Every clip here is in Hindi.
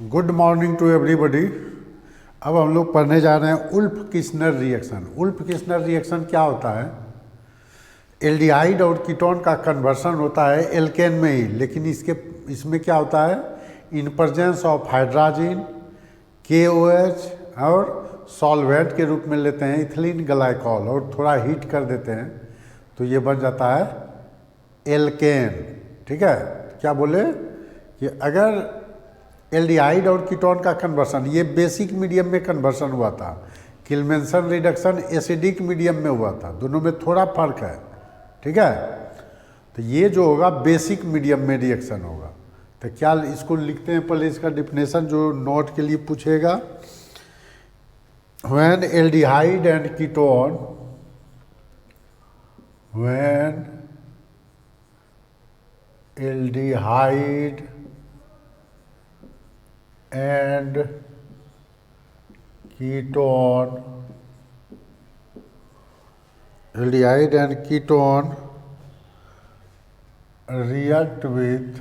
Good morning to everybody. अब हम लोग पढ़ने जा रहे हैं Wolff Kishner reaction. Wolff Kishner reaction क्या होता है? एल्डिहाइड और कीटोन का कन्वर्सन होता है एल्केन में ही, लेकिन इसमें क्या होता है? In presence of hydrogen, KOH और सॉल्वेंट के रूप में लेते हैं इथिलीन ग्लाइकॉल और थोड़ा हीट कर देते हैं तो ये बन जाता है एल्केन। ठीक है, क्या बोले कि अगर एल्डिहाइड और कीटोन का कन्वर्सन, ये बेसिक मीडियम में कन्वर्सन हुआ था, किल्मेंसन रिडक्शन एसिडिक मीडियम में हुआ था, दोनों में थोड़ा फर्क है। ठीक है, तो ये जो होगा बेसिक मीडियम में रिएक्शन होगा। तो क्या इसको लिखते हैं पहले, इसका डिफिनेशन जो नोट के लिए पूछेगा। When aldehyde and ketone, when aldehyde and ketone, aldehyde and ketone react with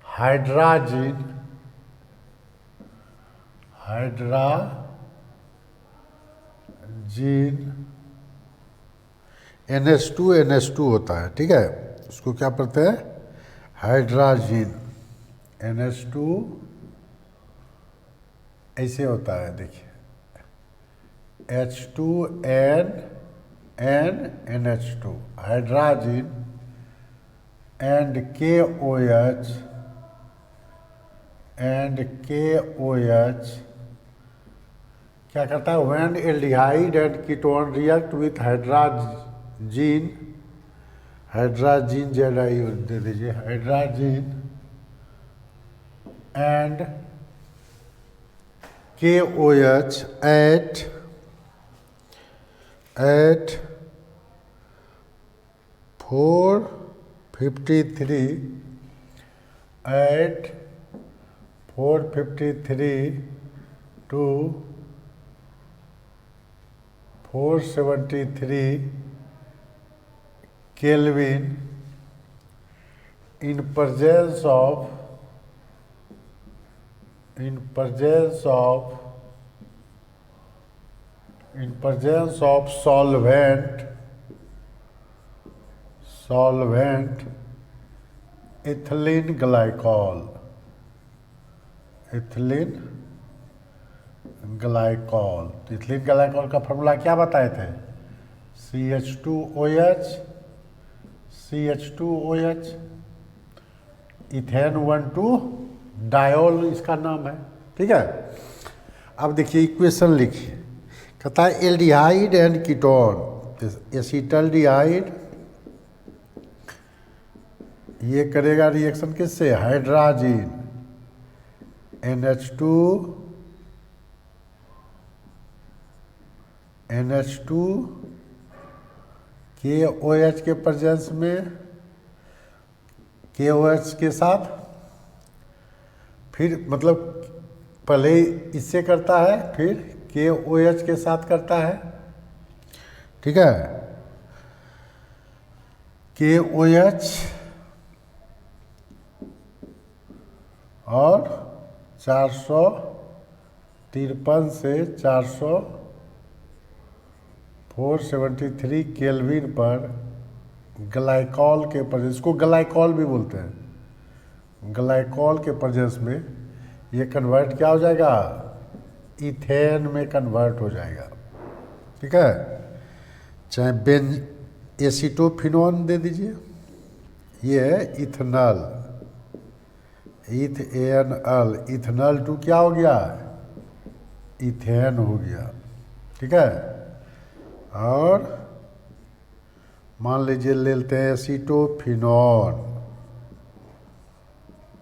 hydrazine NH2 होता है। ठीक है, उसको क्या पढ़ते हैं? हाइड्राजीन NH2 ऐसे होता है, देखिए H2N NH2 hydrazine and KOH क्या करता है? When aldehyde and ketone react with hydrazine ज़्यादा ही दे दीजिए, hydrazine and KOH at 453 to 473 Kelvin in presence of solvent ethylene glycol ethylene glycol का फॉर्मूला क्या बताए थे? CH2OH इथेन 1,2 डायोल इसका नाम है। ठीक है, अब देखिए इक्वेशन लिखिए। कहता है एल्डिहाइड एंड कीटोन, एसिटल्डिहाइड ये करेगा रिएक्शन किससे? हाइड्राजीन NH2 KOH के प्रेजेंस में, KOH के साथ, फिर मतलब पहले इससे करता है फिर KOH के साथ करता है। ठीक है, KOH और 453 से 473 केल्विन पर ग्लाइकॉल के प्रेजेंस, इसको ग्लाइकॉल भी बोलते हैं, ग्लाइकॉल के प्रेजेंस में ये कन्वर्ट क्या हो जाएगा? इथेन में कन्वर्ट हो जाएगा। ठीक है, चाहे एसिटोफिनोन दे दीजिए, ये है इथेनॉल, इथेनॉल 2 क्या हो गया? इथेन हो गया। ठीक है, और मान लीजिए ले लेते हैं एसिटोफिनोन।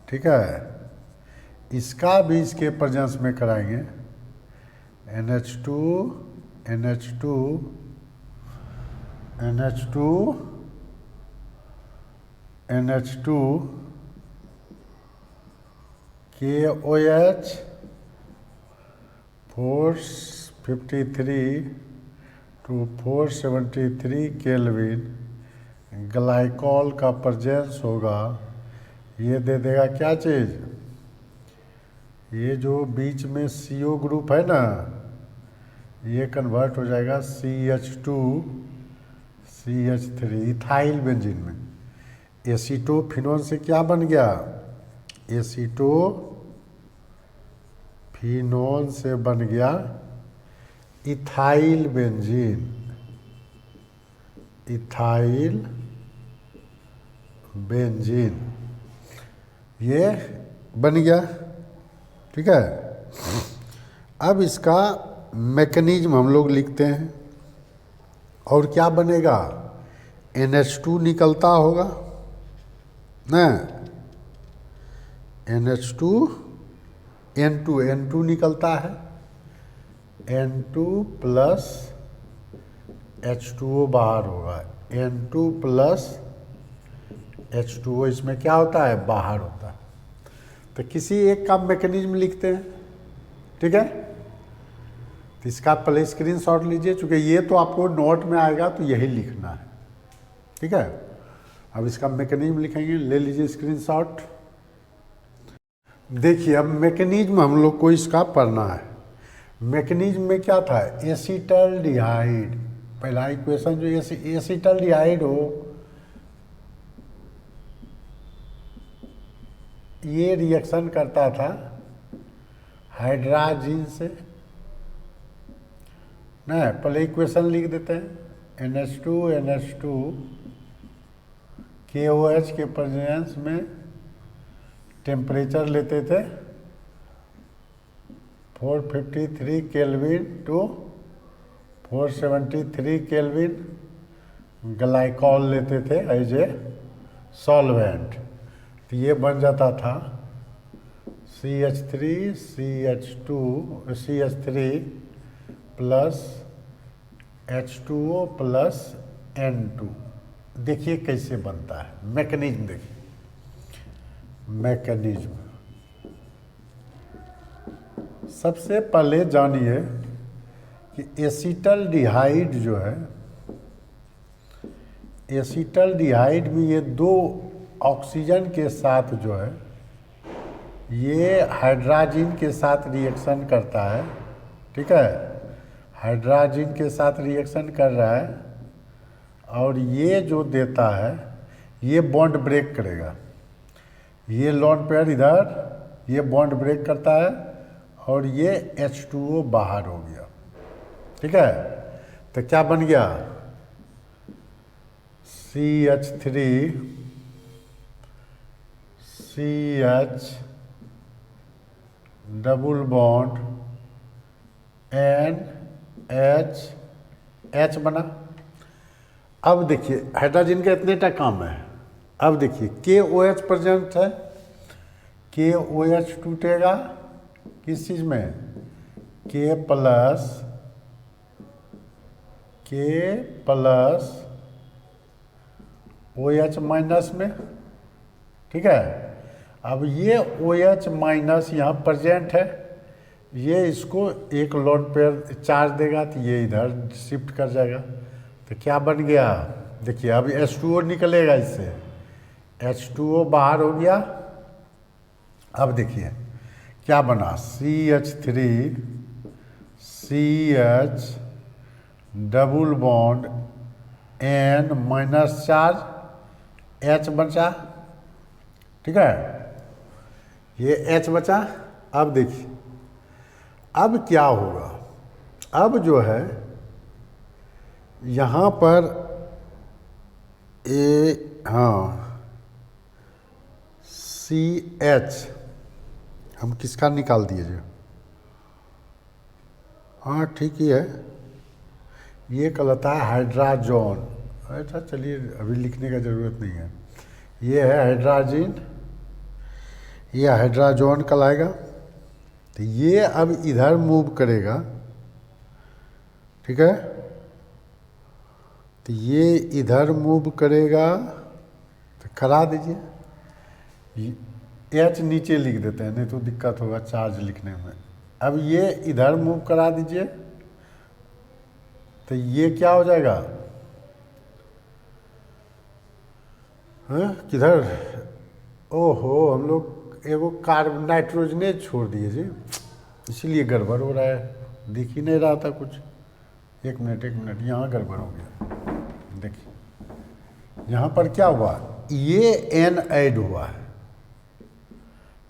ठीक है, इसका भी इसके प्रेजेंस में कराएंगे NH2 KOH 453 to 473 Kelvin glycol का प्रेजेंस होगा, ये दे देगा क्या चीज़, ये जो बीच में CO ग्रुप है ना, ये कन्वर्ट हो जाएगा CH2 CH3 इथाइल बेंजीन में। एसीटोफिनोन से क्या बन गया, एसीटोफिनोन से बन गया इथाइल बेंजीन, इथाइल बेंजीन ये बन गया। ठीक है, अब इसका मैकेनिज्म हम लोग लिखते हैं, और क्या बनेगा, NH2 निकलता होगा ना, NH2 N2 निकलता है, N2 प्लस H2O बाहर होगा, N2 प्लस H2O इसमें क्या होता है, बाहर होता है। तो किसी एक का मैकेनिज्म लिखते हैं। ठीक है, तो इसका पहले स्क्रीनशॉट लीजिए, चूँकि ये तो आपको नोट में आएगा तो यही लिखना है। ठीक है, अब इसका मैकेनिज्म लिखेंगे, ले लीजिए स्क्रीनशॉट। देखिए अब मैकेनिज्म हम लोग को इसका पढ़ना है। मैकेनिज्म में क्या था, एसीटल्डिहाइड, पहला इक्वेशन जो एसीटल्डिहाइड हो, ये रिएक्शन करता था हाइड्राजीन से ना। पहले इक्वेशन लिख देते हैं, NH2 KOH के प्रेजेंस में टेम्परेचर लेते थे 453 केल्विन टू 473 केल्विन, ग्लाइकॉल लेते थे एज ए सॉल्वेंट, तो ये बन जाता था CH3 plus H2O plus N2। देखिए कैसे बनता है मैकेनिज्म, देखिए मैकेनिज्म। सबसे पहले जानिए कि एसीटल्डिहाइड जो है, एसीटल्डिहाइड में ये दो ऑक्सीजन के साथ जो है, ये हाइड्राजीन के साथ रिएक्शन करता है। ठीक है, हाइड्राजीन के साथ रिएक्शन कर रहा है, और ये जो देता है ये बॉन्ड ब्रेक करेगा, ये लोन पेयर इधर ये बॉन्ड ब्रेक करता है, और ये H2O बाहर हो गया। ठीक है, तो क्या बन गया, CH3 CH double bond NH बना। अब देखिए हाइड्रोजन का इतने टा काम है। अब देखिए KOH प्रेजेंट है, KOH टूटेगा किस चीज़ में, K प्लस OH माइनस में। ठीक है, अब ये OH माइनस यहाँ प्रेजेंट है, ये इसको एक लोन पेयर चार्ज देगा तो ये इधर शिफ्ट कर जाएगा, तो क्या बन गया, देखिए अब H2O निकलेगा इससे, H2O बाहर हो गया। अब देखिए क्या बना, CH3 CH double bond N minus charge H बचा। ठीक है, ये H बचा। अब देखिए अब क्या होगा, अब जो है यहाँ पर CH हम किसका निकाल दिए जो, हाँ ठीक ही है, ये कहलाता है हाइड्राजोन। अच्छा चलिए अभी लिखने का ज़रूरत नहीं है, ये है हाइड्राजीन, ये हाइड्राजोन कहलाएगा। तो ये अब इधर मूव करेगा। ठीक है, तो ये इधर मूव करेगा, तो करा दीजिए, H नीचे लिख देते हैं नहीं तो दिक्कत होगा चार्ज लिखने में। अब ये इधर मूव करा दीजिए, तो ये क्या हो जाएगा, हाँ किधर, ओहो हम लोग एगो कार्बन नाइट्रोजनेज छोड़ दिए जी, इसीलिए गड़बड़ हो रहा है, दिख ही नहीं रहा था कुछ। एक मिनट, यहाँ गड़बड़ हो गया। देखिए यहाँ पर क्या हुआ, ये एन ऐड हुआ है,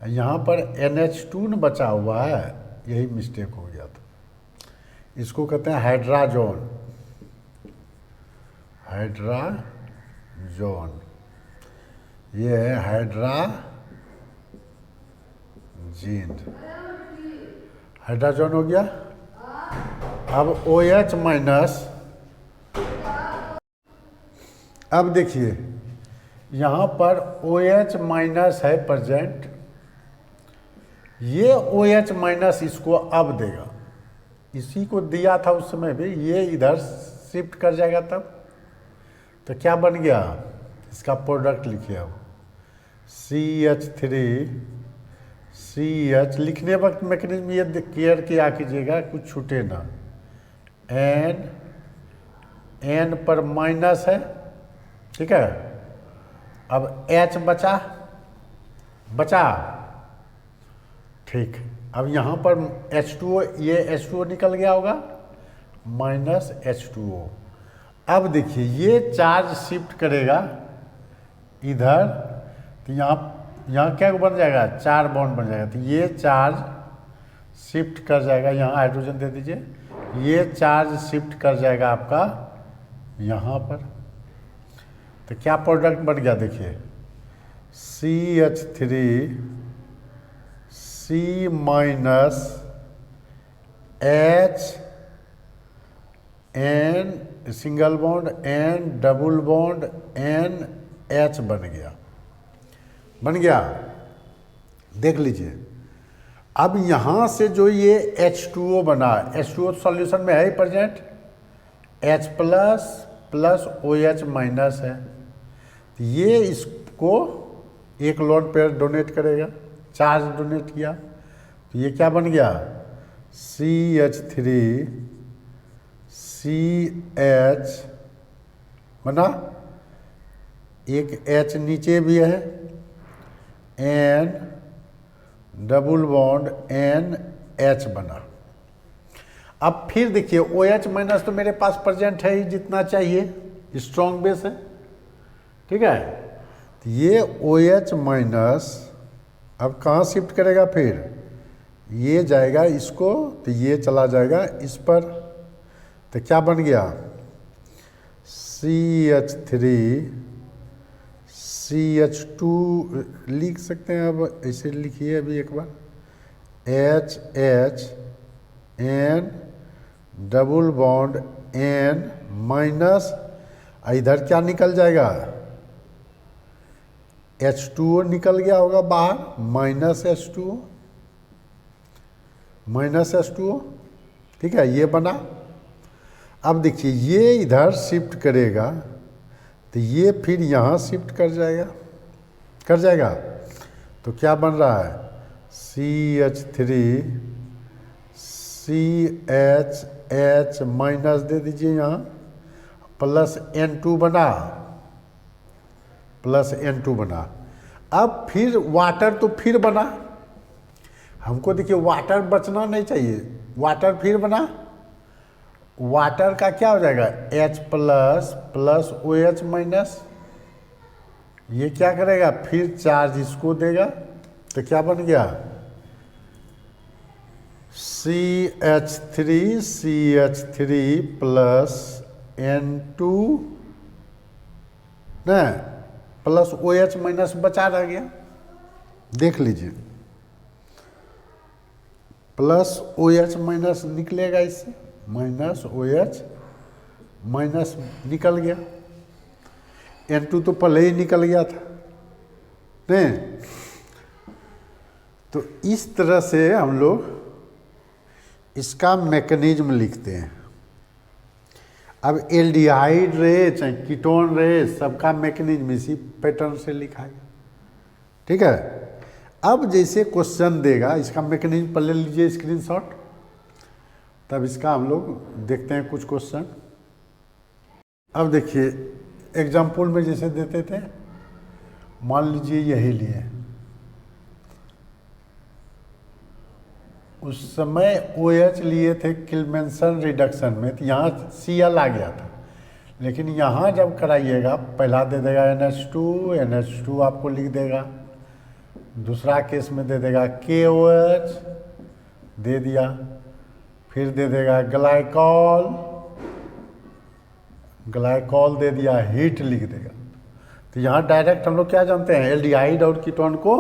यहाँ पर NH2 न बचा हुआ है, यही मिस्टेक हो गया था। इसको कहते हैं हाइड्राजोन, हाइड्राजोन, ये है हाइड्राजीन, हाइड्राजोन हो गया। अब OH माइनस, अब देखिए यहाँ पर OH माइनस है प्रेजेंट, ये OH माइनस इसको अब देगा, इसी को दिया था उस समय भी, ये इधर शिफ्ट कर जाएगा तब, तो क्या बन गया, इसका प्रोडक्ट लिखिए अब CH3CH, लिखने वक्त मैकेनिज्म ये केयर किया कीजिएगा कुछ छूटे ना, N पर माइनस है, ठीक है। अब H बचा, ठीक। अब यहाँ पर H2O, ये H2O निकल गया होगा, माइनस H2O। अब देखिए ये चार्ज शिफ्ट करेगा इधर, तो यहाँ क्या बन जाएगा, 4 बॉन्ड बन जाएगा, तो ये चार्ज शिफ्ट कर जाएगा, यहाँ हाइड्रोजन दे दीजिए, ये चार्ज शिफ्ट कर जाएगा आपका यहाँ पर, तो क्या प्रोडक्ट बन गया देखिए, CH3 C minus H N single bond N double bond N H बन गया, देख लीजिए। अब यहाँ से जो ये H2O बना, H2O सॉल्यूशन में है ही present, H plus OH minus है, तो ये इसको एक लोन पेयर डोनेट करेगा, चार्ज डोनेट किया, तो ये क्या बन गया, CH3 CH बना, एक H नीचे भी है, N double bond N H बना। अब फिर देखिए OH माइनस तो मेरे पास प्रेजेंट है ही जितना चाहिए, स्ट्रॉन्ग बेस है, ठीक है। तो ये OH माइनस अब कहाँ शिफ्ट करेगा, फिर ये जाएगा इसको, तो ये चला जाएगा इस पर, तो क्या बन गया, CH3 CH2 लिख सकते हैं, अब ऐसे लिखिए अभी एक बार, HH N double bond N minus, इधर क्या निकल जाएगा, H2O निकल गया होगा बाहर, माइनस H2O, ठीक है, ये बना। अब देखिए ये इधर शिफ्ट करेगा, तो ये फिर यहाँ शिफ्ट कर जाएगा, तो क्या बन रहा है, CH3 CH माइनस दे दीजिए यहाँ, प्लस N2 बना। अब फिर वाटर तो फिर बना, हमको देखिए वाटर बचना नहीं चाहिए, वाटर फिर बना, वाटर का क्या हो जाएगा, H प्लस OH माइनस, ये क्या करेगा, फिर चार्ज इसको देगा, तो क्या बन गया, CH3 प्लस N2 न प्लस OH माइनस बचा रह गया, देख लीजिए, प्लस OH माइनस निकलेगा इससे, माइनस OH माइनस निकल गया, N2 तो पहले ही निकल गया था नहीं। तो इस तरह से हम लोग इसका मैकेनिज्म लिखते हैं। अब एल्डिहाइड रहे चाहे कीटोन रहे, सबका मैकेनिज्म इसी पैटर्न से लिखा है, ठीक है। अब जैसे क्वेश्चन देगा, इसका मैकेनिज्म पहले लीजिए स्क्रीनशॉट, तब इसका हम लोग देखते हैं कुछ क्वेश्चन। अब देखिए एग्जाम्पल में जैसे देते थे, मान लीजिए यही लिए, उस समय OH लिए थे किल्मेंसन रिडक्शन में, तो यहाँ Cl आ गया था, लेकिन यहाँ जब कराइएगा पहला दे देगा NH2 आपको लिख देगा, दूसरा केस में दे देगा KOH दे दिया, फिर दे देगा ग्लाइकॉल दे दिया, हीट लिख देगा। तो यहाँ डायरेक्ट हम लोग क्या जानते हैं, एल्डिहाइड और कीटोन को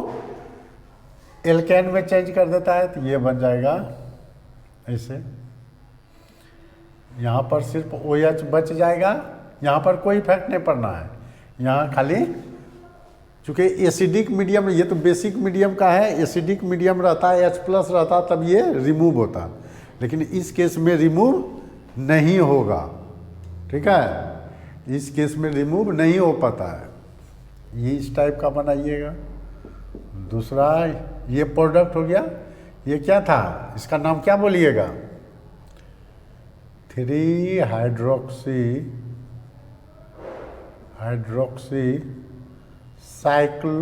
एल्केन में चेंज कर देता है, तो ये बन जाएगा ऐसे। यहाँ पर सिर्फ OH बच जाएगा, यहाँ पर कोई इफेक्ट नहीं पड़ना है, यहाँ खाली चूँकि एसिडिक मीडियम, ये तो बेसिक मीडियम का है, एसिडिक मीडियम रहता है, H+ रहता तब ये रिमूव होता, लेकिन इस केस में रिमूव नहीं होगा, ठीक है, इस केस में रिमूव नहीं हो पाता है। ये इस टाइप का बनाइएगा। दूसरा ये प्रोडक्ट हो गया, ये क्या था, इसका नाम क्या बोलिएगा, 3 हाइड्रोक्सी साइक्लोहेक्सेनोन,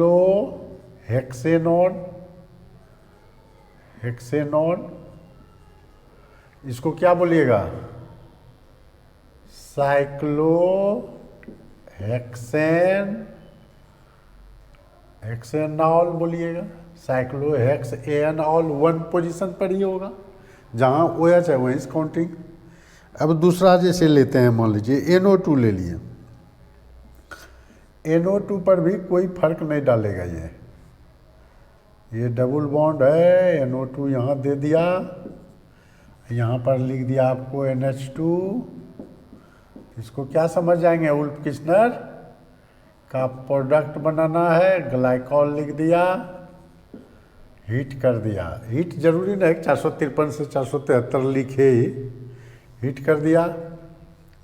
इसको क्या बोलिएगा, हेक्सेनॉल बोलिएगा, साइक्लोहेक्सेनॉल 1 पोजीशन पर ही होगा, जहाँ OH है वहीं काउंटिंग। अब दूसरा जैसे लेते हैं, मान लीजिए NO2 ले लिए, NO2 पर भी कोई फर्क नहीं डालेगा, ये डबल बॉन्ड है, NO2 यहाँ दे दिया, यहाँ पर लिख दिया आपको NH2, इसको क्या समझ जाएंगे, उल्फ किस्नर का प्रोडक्ट बनाना है, ग्लाइकॉल लिख दिया, हीट कर दिया, हीट जरूरी नहीं 453 से 473 लिखे ही, हीट कर दिया,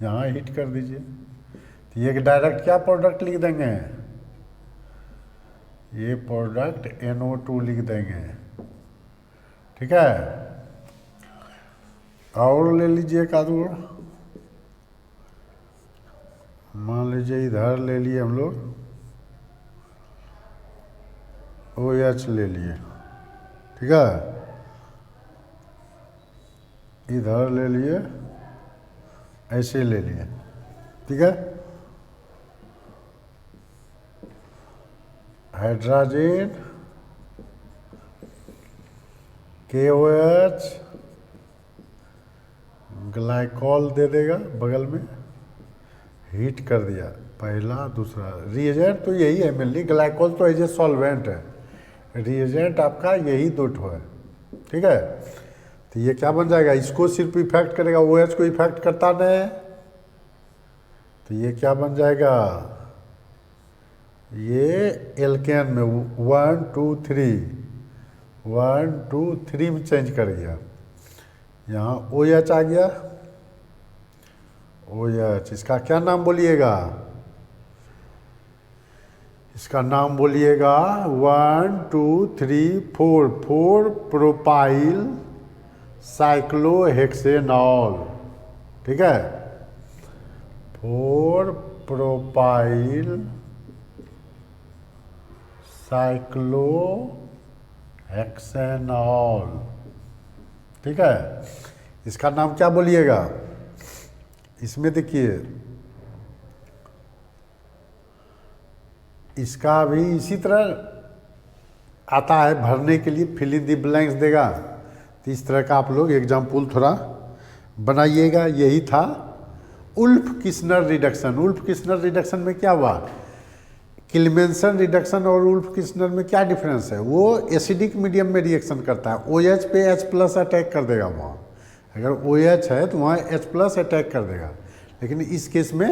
यहाँ हीट कर दीजिए, तो ये डायरेक्ट क्या प्रोडक्ट लिख देंगे, ये प्रोडक्ट NO2 लिख देंगे, ठीक है। और ले लीजिए एक आध, मान लीजिए इधर ले लिए हम लोग OH ले लिए, ठीक है, इधर ले लिए, ऐसे ले लिए, ठीक है, हाइड्रोजन KOH ग्लाइकॉल दे देगा बगल में, हीट कर दिया, पहला दूसरा, रिएजेंट तो यही है मेनली, ग्लाइकॉल तो एज ए सॉल्वेंट है, रिएजेंट आपका यही दो ठो है, ठीक है। तो ये क्या बन जाएगा, इसको सिर्फ इफेक्ट करेगा, OH को इफेक्ट करता नहीं, तो ये क्या बन जाएगा, ये एल्केन में 1 2 3 में चेंज कर गया, यहाँ OH आ गया, OH, इसका क्या नाम बोलिएगा, इसका नाम बोलिएगा 1 2 3 4 प्रोपाइल साइक्लोहेक्सेनॉल, ठीक है, 4 प्रोपाइल साइक्लोहेक्सेनॉल, ठीक है। इसका नाम क्या बोलिएगा, इसमें देखिए, इसका भी इसी तरह आता है भरने के लिए, फिल इन द ब्लैंक्स देगा, तो इस तरह का आप लोग एग्जाम्पल थोड़ा बनाइएगा। यही था Wolff Kishner reduction. Wolff Kishner reduction में क्या हुआ, किल्मेंसन रिडक्शन और उल्फ किस्नर में क्या डिफरेंस है, वो एसिडिक मीडियम में रिएक्शन करता है, OH पे H+ अटैक कर देगा, वहाँ अगर OH है तो वहाँ H+ अटैक कर देगा, लेकिन इस केस में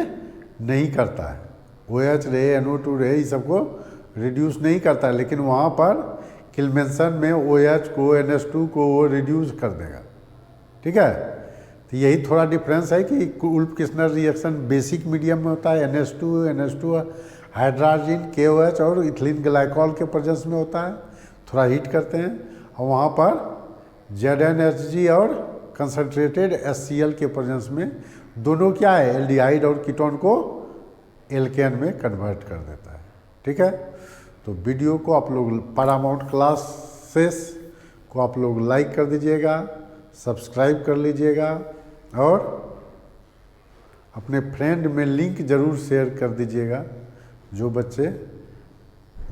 नहीं करता है, OH रहे NO2 रहे, इस सबको रिड्यूस नहीं करता है, लेकिन वहाँ पर किल्मेंसन में OH को NH2 को वो रिड्यूस कर देगा, ठीक है। तो यही थोड़ा डिफरेंस है कि Wolff Kishner reaction basic medium में होता है, NH2 हाइड्रोजन KOH और इथिलीन ग्लाइकॉल के प्रेजेंस में होता है, थोड़ा हीट करते हैं, और वहाँ पर ZnHG और कंसनट्रेटेड HCl के प्रेजेंस में दोनों क्या है, एल्डिहाइड और कीटोन को एल्केन में कन्वर्ट कर देता है, ठीक है। तो वीडियो को आप लोग पैरामाउंट क्लासेस को आप लोग लाइक कर दीजिएगा, सब्सक्राइब कर लीजिएगा और अपने फ्रेंड में लिंक ज़रूर शेयर कर दीजिएगा। जो बच्चे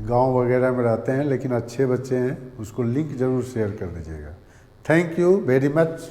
गांव वगैरह में रहते हैं लेकिन अच्छे बच्चे हैं, उसको लिंक ज़रूर शेयर कर दीजिएगा। Thank you very much.